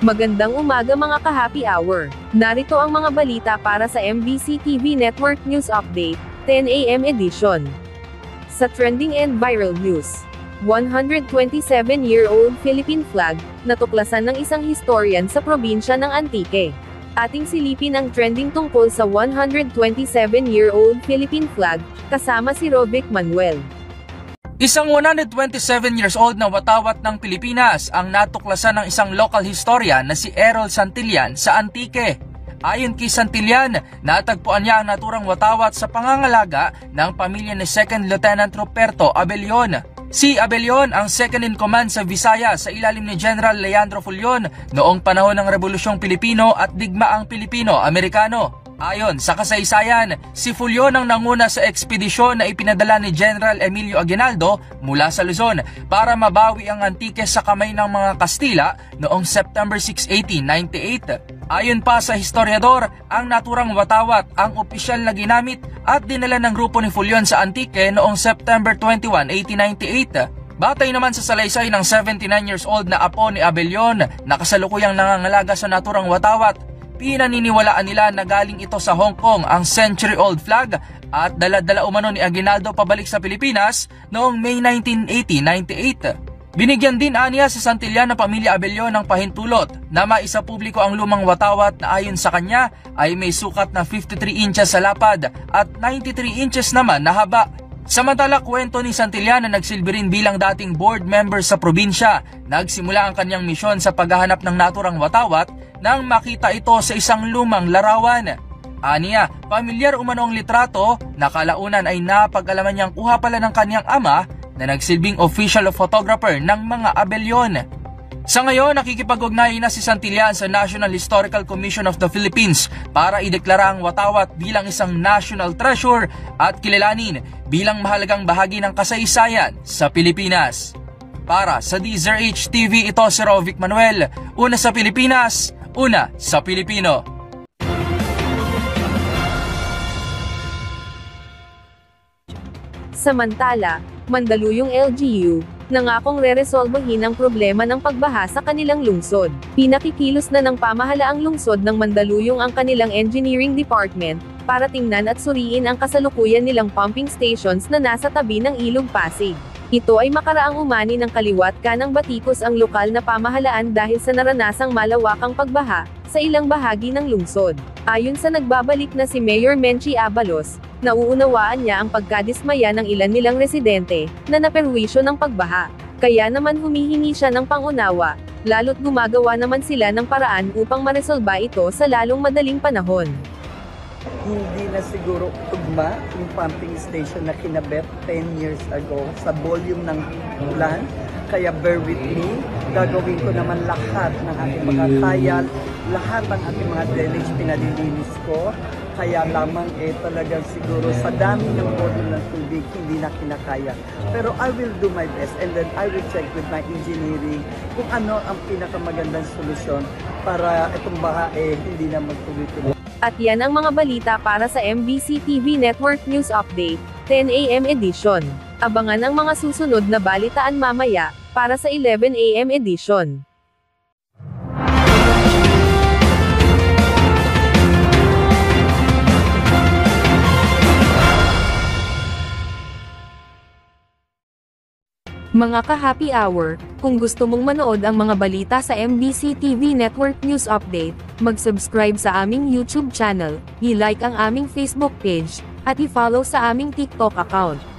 Magandang umaga mga ka-happy hour. Narito ang mga balita para sa MBC TV Network News Update, 10 AM edition. Sa trending and viral news, 127-year-old Philippine flag, natuklasan ng isang historian sa probinsya ng Antique. Ating silipin ang trending tungkol sa 127-year-old Philippine flag, kasama si Rovic Manuel. Isang 127 years old na watawat ng Pilipinas ang natuklasan ng isang local historian na si Errol Santillan sa Antique. Ayon kay Santillan, natagpuan niya ang naturang watawat sa pangangalaga ng pamilya ni 2nd Lieutenant Ruperto Abellon. Si Abellon ang second in command sa Visayas sa ilalim ni General Leandro Fulion noong panahon ng Rebolusyong Pilipino at Digmaang Pilipino-Amerikano. Ayon sa kasaysayan, si Fulion ang nanguna sa ekspedisyon na ipinadala ni General Emilio Aguinaldo mula sa Luzon para mabawi ang Antique sa kamay ng mga Kastila noong September 6, 1898. Ayon pa sa historiador, ang naturang watawat ang opisyal na ginamit at dinala ng grupo ni Fulion sa Antique noong September 21, 1898. Batay naman sa salaysay ng 79 years old na apo ni Abellon na kasalukuyang nangangalaga sa naturang watawat, pinaniniwalaan nila na galing ito sa Hong Kong ang century-old flag at dala-dala umano ni Aguinaldo pabalik sa Pilipinas noong May 19, 1898. Binigyan din aniya si Santillan ng pamilya Abellon ng pahintulot na maisapubliko ang lumang watawat na ayon sa kanya ay may sukat na 53 inches sa lapad at 93 inches naman na haba. Samantala, kwento ni Santillan na nagsilbi rin bilang dating board member sa probinsya, nagsimula ang kanyang misyon sa paghahanap ng naturang watawat nang makita ito sa isang lumang larawan. Aniya, pamilyar umano ang litrato na kalaunan ay napag-alaman niyang kuha pala ng kanyang ama na nagsilbing official photographer ng mga Abellon. Sa ngayon, nakikipag-ugnayan na si Santillan sa National Historical Commission of the Philippines para ideklara ang watawat bilang isang national treasure at kilalanin bilang mahalagang bahagi ng kasaysayan sa Pilipinas. Para sa DZRH TV, ito si Rovic Manuel, una sa Pilipinas, una sa Pilipino. Samantala, Mandaluyong LGU, nangakong re-resolbahin ang problema ng pagbaha sa kanilang lungsod. Pinakikilos na ng pamahalaang lungsod ng Mandaluyong ang kanilang engineering department para tingnan at suriin ang kasalukuyan nilang pumping stations na nasa tabi ng Ilog Pasig. Ito ay makaraang umani ng kaliwat kanang batikos ang lokal na pamahalaan dahil sa naranasang malawakang pagbaha sa ilang bahagi ng lungsod. Ayon sa nagbabalik na si Mayor Menchie Abalos, nauunawaan niya ang pagkadismaya ng ilan nilang residente na naperwisyo ng pagbaha. Kaya naman humihingi siya ng pangunawa, lalo't gumagawa naman sila ng paraan upang maresolba ito sa lalong madaling panahon. Hindi na siguro tugma yung pumping station na kinabet 10 years ago sa volume ng ulan. Kaya bear with me, gagawin ko naman lahat ng ating mga kaya, lahat ng ating mga drainage pinalilinis ko. Kaya lamang talagang siguro sa dami ng volume ng tubig, hindi na kinakaya. Pero I will do my best and then I will check with my engineering kung ano ang pinakamagandang solusyon para itong baha hindi na magtuloy-tuloy. At yan ang mga balita para sa MBC TV Network News Update, 10 AM edition. Abangan ang mga susunod na balitaan mamaya, para sa 11 AM edition. Mga ka-happy hour, kung gusto mong manood ang mga balita sa MBC TV Network News Update, mag-subscribe sa aming YouTube channel, i-like ang aming Facebook page, at i-follow sa aming TikTok account.